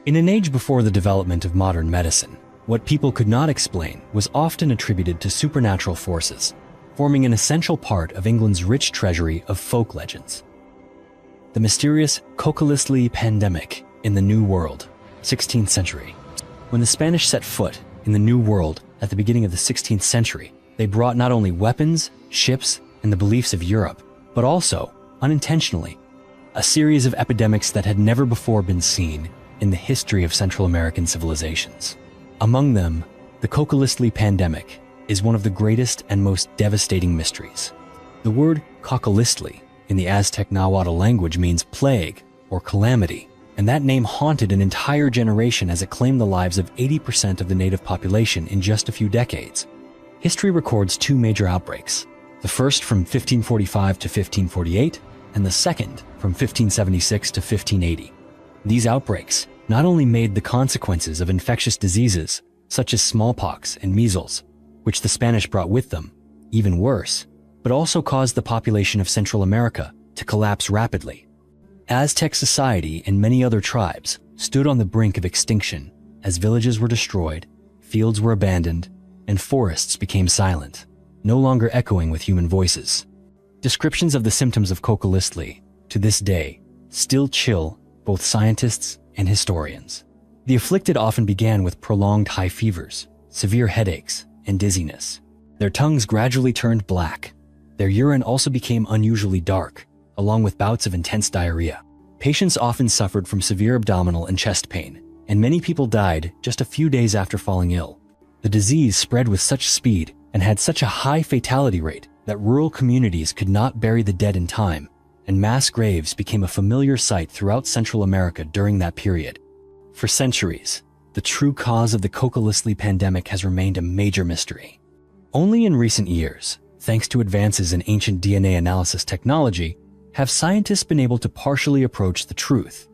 In an age before the development of modern medicine, what people could not explain was often attributed to supernatural forces, forming an essential part of England's rich treasury of folk legends. The mysterious Cocolistli pandemic in the New World, 16th century. When the Spanish set foot in the New World at the beginning of the 16th century, they brought not only weapons, ships, and the beliefs of Europe, but also, unintentionally, a series of epidemics that had never before been seen in the history of Central American civilizations. Among them, the Cocolistli pandemic is one of the greatest and most devastating mysteries. The word Cocolistli in the Aztec Nahuatl language means plague or calamity, and that name haunted an entire generation as it claimed the lives of 80% of the native population in just a few decades. History records two major outbreaks, the first from 1545 to 1548, and the second from 1576 to 1580. These outbreaks not only made the consequences of infectious diseases, such as smallpox and measles, which the Spanish brought with them, even worse, but also caused the population of Central America to collapse rapidly. Aztec society and many other tribes stood on the brink of extinction as villages were destroyed, fields were abandoned, and forests became silent, no longer echoing with human voices. Descriptions of the symptoms of Cocolistli, to this day, still chill both scientists and historians. The afflicted often began with prolonged high fevers, severe headaches, and dizziness. Their tongues gradually turned black. Their urine also became unusually dark, along with bouts of intense diarrhea. Patients often suffered from severe abdominal and chest pain, and many people died just a few days after falling ill. The disease spread with such speed and had such a high fatality rate that rural communities could not bury the dead in time, and mass graves became a familiar sight throughout Central America during that period. For centuries, the true cause of the Coca-Cola pandemic has remained a major mystery. Only in recent years, thanks to advances in ancient DNA analysis technology, have scientists been able to partially approach the truth.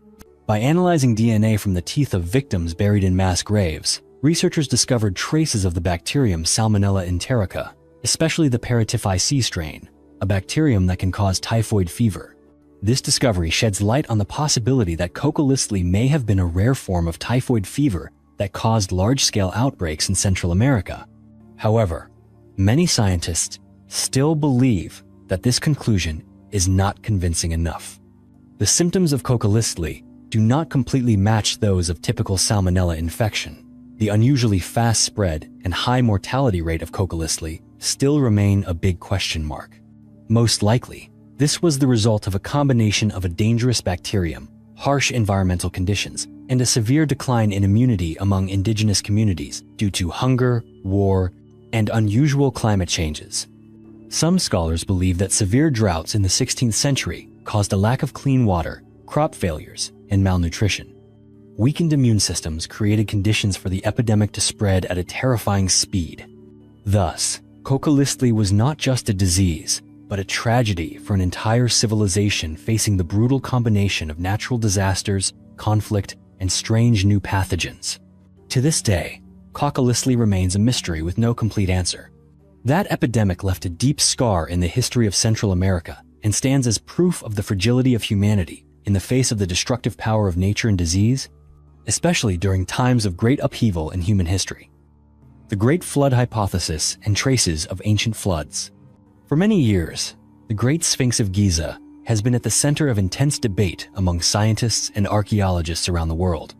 By analyzing DNA from the teeth of victims buried in mass graves, researchers discovered traces of the bacterium Salmonella enterica, especially the Paratyphi C strain, a bacterium that can cause typhoid fever. This discovery sheds light on the possibility that Coca-Cola may have been a rare form of typhoid fever that caused large-scale outbreaks in Central America. However, many scientists still believe that this conclusion is not convincing enough. The symptoms of Coca-Cola do not completely match those of typical Salmonella infection. The unusually fast spread and high mortality rate of Coca-Cola still remain a big question mark. Most likely, this was the result of a combination of a dangerous bacterium, harsh environmental conditions, and a severe decline in immunity among indigenous communities due to hunger, war, and unusual climate changes. Some scholars believe that severe droughts in the 16th century caused a lack of clean water, crop failures, and malnutrition. Weakened immune systems created conditions for the epidemic to spread at a terrifying speed. Thus, Coca-Cola was not just a disease, but a tragedy for an entire civilization facing the brutal combination of natural disasters, conflict, and strange new pathogens. To this day, Coca-Cola remains a mystery with no complete answer. That epidemic left a deep scar in the history of Central America and stands as proof of the fragility of humanity in the face of the destructive power of nature and disease, especially during times of great upheaval in human history. The Great Flood Hypothesis and Traces of Ancient Floods. For many years, the Great Sphinx of Giza has been at the center of intense debate among scientists and archaeologists around the world.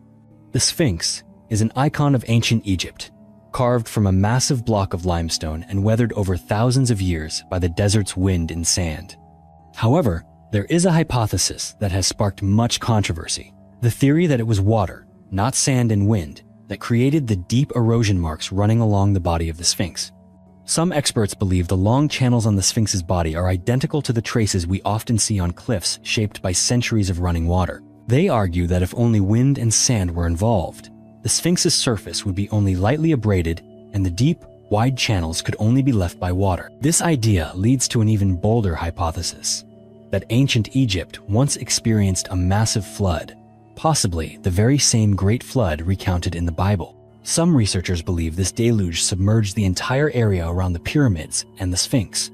The Sphinx is an icon of ancient Egypt, carved from a massive block of limestone and weathered over thousands of years by the desert's wind and sand. However, there is a hypothesis that has sparked much controversy: the theory that it was water, not sand and wind, that created the deep erosion marks running along the body of the Sphinx. Some experts believe the long channels on the Sphinx's body are identical to the traces we often see on cliffs shaped by centuries of running water. They argue that if only wind and sand were involved, the Sphinx's surface would be only lightly abraded and the deep, wide channels could only be left by water. This idea leads to an even bolder hypothesis: that ancient Egypt once experienced a massive flood, possibly the very same Great Flood recounted in the Bible. Some researchers believe this deluge submerged the entire area around the pyramids and the Sphinx.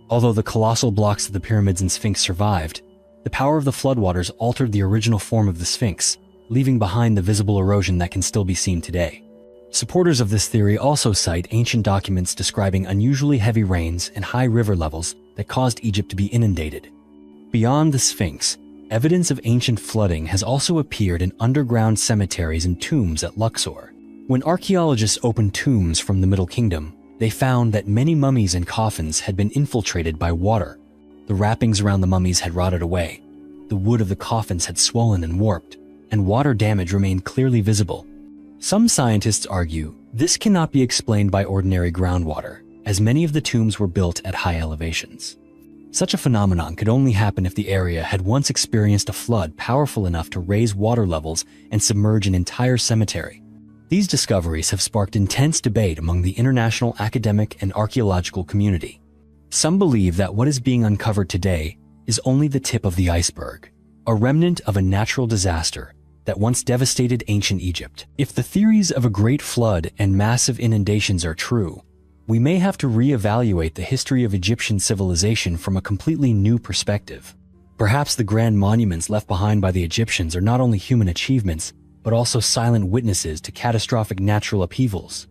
Although the colossal blocks of the pyramids and Sphinx survived, the power of the floodwaters altered the original form of the Sphinx, leaving behind the visible erosion that can still be seen today. Supporters of this theory also cite ancient documents describing unusually heavy rains and high river levels that caused Egypt to be inundated. Beyond the Sphinx, evidence of ancient flooding has also appeared in underground cemeteries and tombs at Luxor. When archaeologists opened tombs from the Middle Kingdom, they found that many mummies and coffins had been infiltrated by water. The wrappings around the mummies had rotted away, the wood of the coffins had swollen and warped, and water damage remained clearly visible. Some scientists argue this cannot be explained by ordinary groundwater, as many of the tombs were built at high elevations. Such a phenomenon could only happen if the area had once experienced a flood powerful enough to raise water levels and submerge an entire cemetery. These discoveries have sparked intense debate among the international academic and archaeological community. Some believe that what is being uncovered today is only the tip of the iceberg, a remnant of a natural disaster that once devastated ancient Egypt. If the theories of a great flood and massive inundations are true, we may have to reevaluate the history of Egyptian civilization from a completely new perspective. Perhaps the grand monuments left behind by the Egyptians are not only human achievements, but also silent witnesses to catastrophic natural upheavals.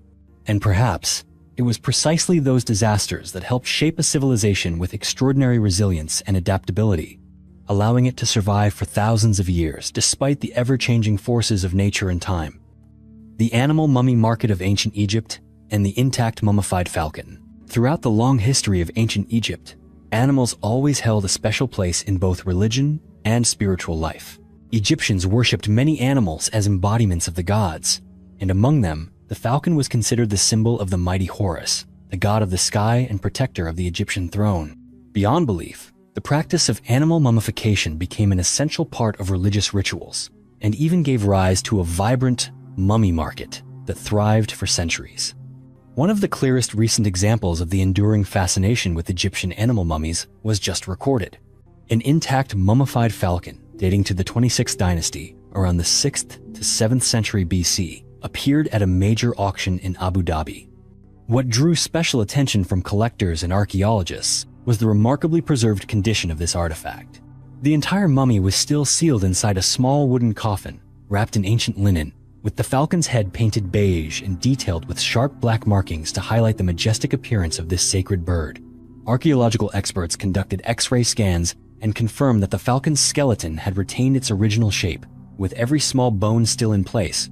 And perhaps it was precisely those disasters that helped shape a civilization with extraordinary resilience and adaptability, allowing it to survive for thousands of years despite the ever-changing forces of nature and time. the animal mummy market of ancient Egypt, and the intact mummified falcon. Throughout the long history of ancient Egypt, animals always held a special place in both religion and spiritual life. Egyptians worshipped many animals as embodiments of the gods, and among them, the falcon was considered the symbol of the mighty Horus, the god of the sky and protector of the Egyptian throne. Beyond belief, the practice of animal mummification became an essential part of religious rituals, and even gave rise to a vibrant mummy market that thrived for centuries. One of the clearest recent examples of the enduring fascination with Egyptian animal mummies was just recorded. An intact mummified falcon dating to the 26th dynasty, around the 6th to 7th century BC, appeared at a major auction in Abu Dhabi. What drew special attention from collectors and archaeologists was the remarkably preserved condition of this artifact. The entire mummy was still sealed inside a small wooden coffin, wrapped in ancient linen, with the falcon's head painted beige and detailed with sharp black markings to highlight the majestic appearance of this sacred bird. Archaeological experts conducted X-ray scans and confirmed that the falcon's skeleton had retained its original shape, with every small bone still in place,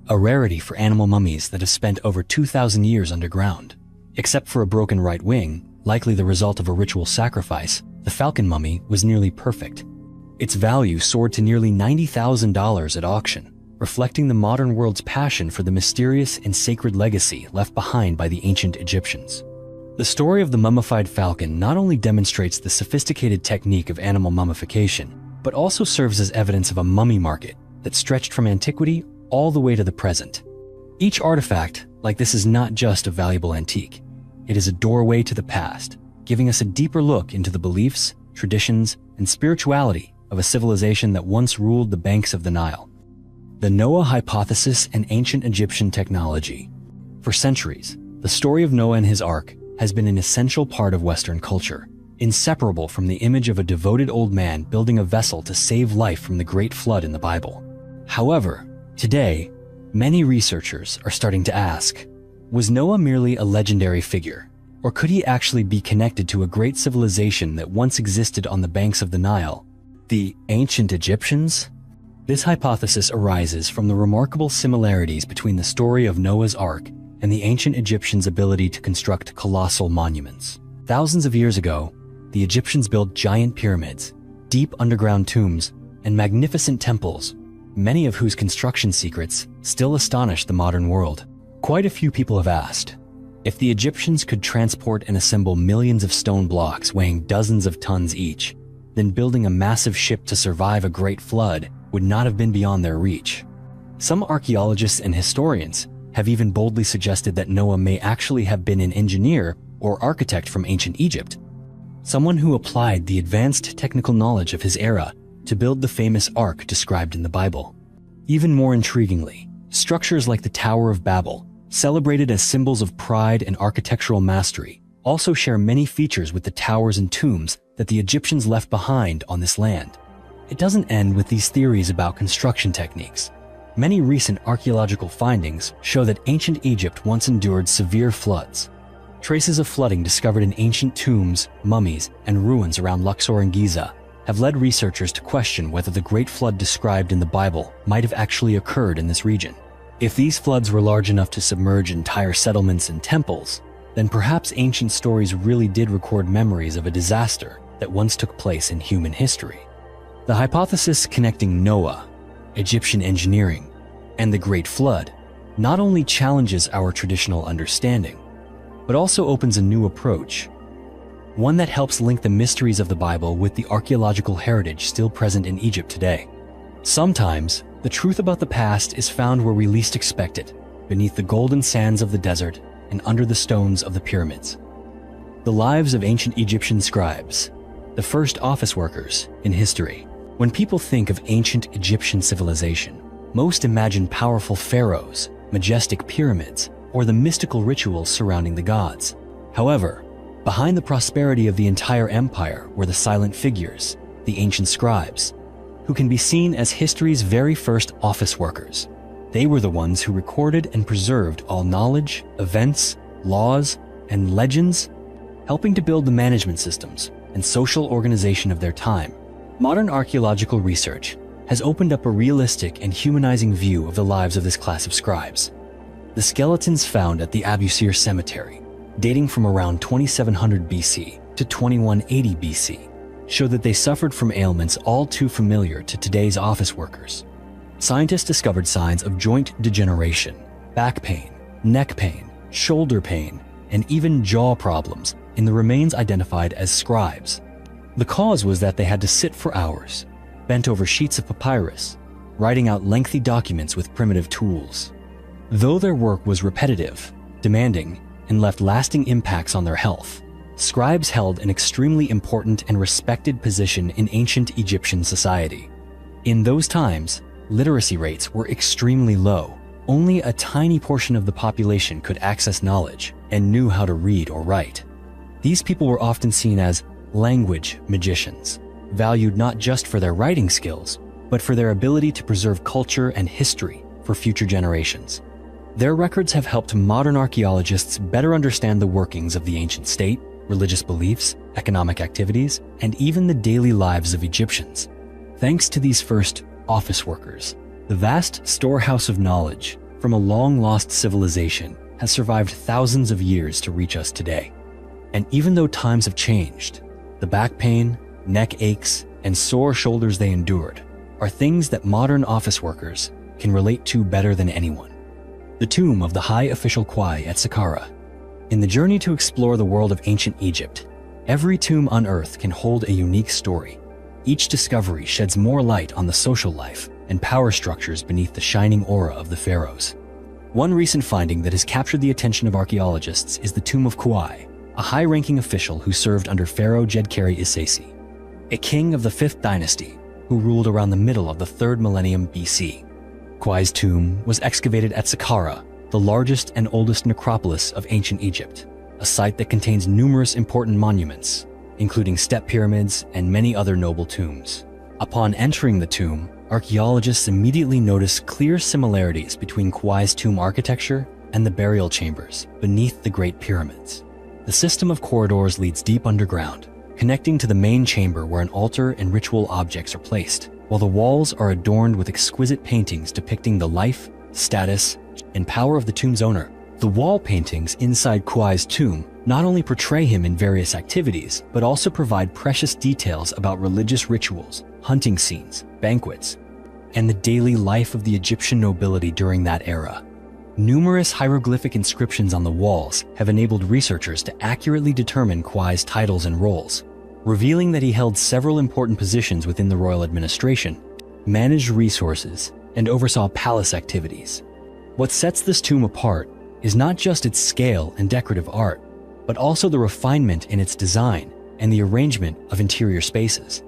a rarity for animal mummies that have spent over 2,000 years underground. Except for a broken right wing, likely the result of a ritual sacrifice, the falcon mummy was nearly perfect. Its value soared to nearly $90,000 at auction, reflecting the modern world's passion for the mysterious and sacred legacy left behind by the ancient Egyptians. The story of the mummified falcon not only demonstrates the sophisticated technique of animal mummification, but also serves as evidence of a mummy market that stretched from antiquity all the way to the present. Each artifact like this is not just a valuable antique. It is a doorway to the past, giving us a deeper look into the beliefs, traditions, and spirituality of a civilization that once ruled the banks of the Nile. The Noah hypothesis and ancient Egyptian technology. For centuries, the story of Noah and his ark has been an essential part of Western culture, inseparable from the image of a devoted old man building a vessel to save life from the Great Flood in the Bible. However, today, many researchers are starting to ask, was Noah merely a legendary figure, or could he actually be connected to a great civilization that once existed on the banks of the Nile, the ancient Egyptians? This hypothesis arises from the remarkable similarities between the story of Noah's Ark and the ancient Egyptians' ability to construct colossal monuments. Thousands of years ago, the Egyptians built giant pyramids, deep underground tombs, and magnificent temples, many of whose construction secrets still astonish the modern world. Quite a few people have asked, if the Egyptians could transport and assemble millions of stone blocks weighing dozens of tons each, then building a massive ship to survive a great flood would not have been beyond their reach. Some archaeologists and historians have even boldly suggested that Noah may actually have been an engineer or architect from ancient Egypt, someone who applied the advanced technical knowledge of his era to build the famous ark described in the Bible. Even more intriguingly, structures like the Tower of Babel, celebrated as symbols of pride and architectural mastery, also share many features with the towers and tombs that the Egyptians left behind on this land. It doesn't end with these theories about construction techniques. Many recent archaeological findings show that ancient Egypt once endured severe floods. Traces of flooding discovered in ancient tombs, mummies, and ruins around Luxor and Giza have led researchers to question whether the Great Flood described in the Bible might have actually occurred in this region. If these floods were large enough to submerge entire settlements and temples, then perhaps ancient stories really did record memories of a disaster that once took place in human history. The hypothesis connecting Noah, Egyptian engineering, and the Great Flood not only challenges our traditional understanding, but also opens a new approach, one that helps link the mysteries of the Bible with the archaeological heritage still present in Egypt today. Sometimes, the truth about the past is found where we least expect it, beneath the golden sands of the desert and under the stones of the pyramids. The lives of ancient Egyptian scribes, the first office workers in history. When people think of ancient Egyptian civilization, most imagine powerful pharaohs, majestic pyramids, or the mystical rituals surrounding the gods. However, behind the prosperity of the entire empire were the silent figures, the ancient scribes, who can be seen as history's very first office workers. They were the ones who recorded and preserved all knowledge, events, laws, and legends, helping to build the management systems and social organization of their time. Modern archaeological research has opened up a realistic and humanizing view of the lives of this class of scribes. The skeletons found at the Abusir cemetery, dating from around 2700 BC to 2180 BC, show that they suffered from ailments all too familiar to today's office workers. Scientists discovered signs of joint degeneration, back pain, neck pain, shoulder pain, and even jaw problems in the remains identified as scribes. The cause was that they had to sit for hours, bent over sheets of papyrus, writing out lengthy documents with primitive tools. Though their work was repetitive, demanding, and left lasting impacts on their health, scribes held an extremely important and respected position in ancient Egyptian society. In those times, literacy rates were extremely low. Only a tiny portion of the population could access knowledge and knew how to read or write. These people were often seen as language magicians, valued not just for their writing skills, but for their ability to preserve culture and history for future generations. Their records have helped modern archaeologists better understand the workings of the ancient state, religious beliefs, economic activities, and even the daily lives of Egyptians. Thanks to these first office workers, the vast storehouse of knowledge from a long-lost civilization has survived thousands of years to reach us today. And even though times have changed, the back pain, neck aches, and sore shoulders they endured are things that modern office workers can relate to better than anyone. The tomb of the High Official Kwai at Saqqara. In the journey to explore the world of ancient Egypt, every tomb unearthed can hold a unique story. Each discovery sheds more light on the social life and power structures beneath the shining aura of the pharaohs. One recent finding that has captured the attention of archaeologists is the tomb of Kwai, a high-ranking official who served under Pharaoh Djedkeri Isesi, a king of the 5th dynasty who ruled around the middle of the 3rd millennium BC. Kwai's tomb was excavated at Saqqara, the largest and oldest necropolis of ancient Egypt, a site that contains numerous important monuments, including step pyramids and many other noble tombs. Upon entering the tomb, archaeologists immediately noticed clear similarities between Kwai's tomb architecture and the burial chambers beneath the Great Pyramids. The system of corridors leads deep underground, connecting to the main chamber where an altar and ritual objects are placed, while the walls are adorned with exquisite paintings depicting the life, status, and power of the tomb's owner. The wall paintings inside Kwai's tomb not only portray him in various activities, but also provide precious details about religious rituals, hunting scenes, banquets, and the daily life of the Egyptian nobility during that era. Numerous hieroglyphic inscriptions on the walls have enabled researchers to accurately determine Kwai's titles and roles, revealing that he held several important positions within the royal administration, managed resources, and oversaw palace activities. What sets this tomb apart is not just its scale and decorative art, but also the refinement in its design and the arrangement of interior spaces.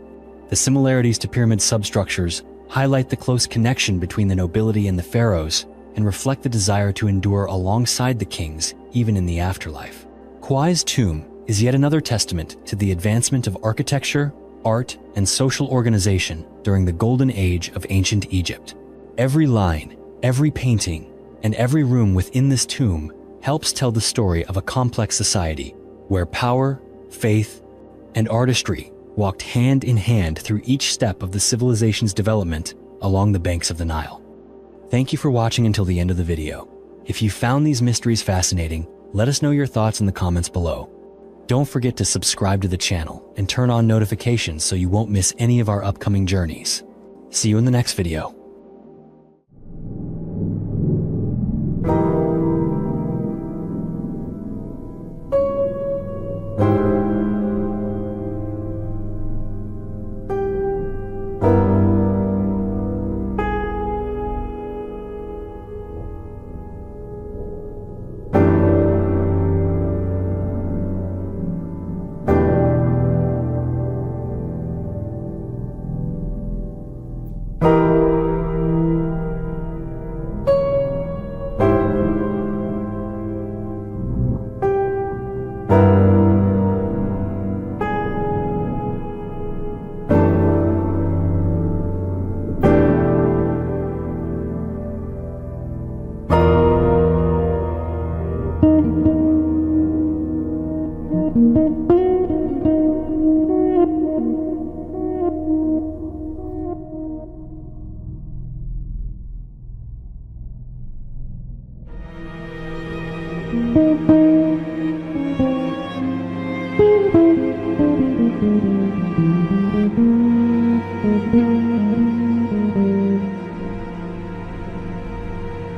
The similarities to pyramid substructures highlight the close connection between the nobility and the pharaohs and reflect the desire to endure alongside the kings even in the afterlife. Kwai's tomb is yet another testament to the advancement of architecture, art, and social organization during the golden age of ancient Egypt. Every line, every painting, and every room within this tomb helps tell the story of a complex society where power, faith, and artistry walked hand in hand through each step of the civilization's development along the banks of the Nile. Thank you for watching until the end of the video. If you found these mysteries fascinating, let us know your thoughts in the comments below. Don't forget to subscribe to the channel and turn on notifications so you won't miss any of our upcoming journeys. See you in the next video.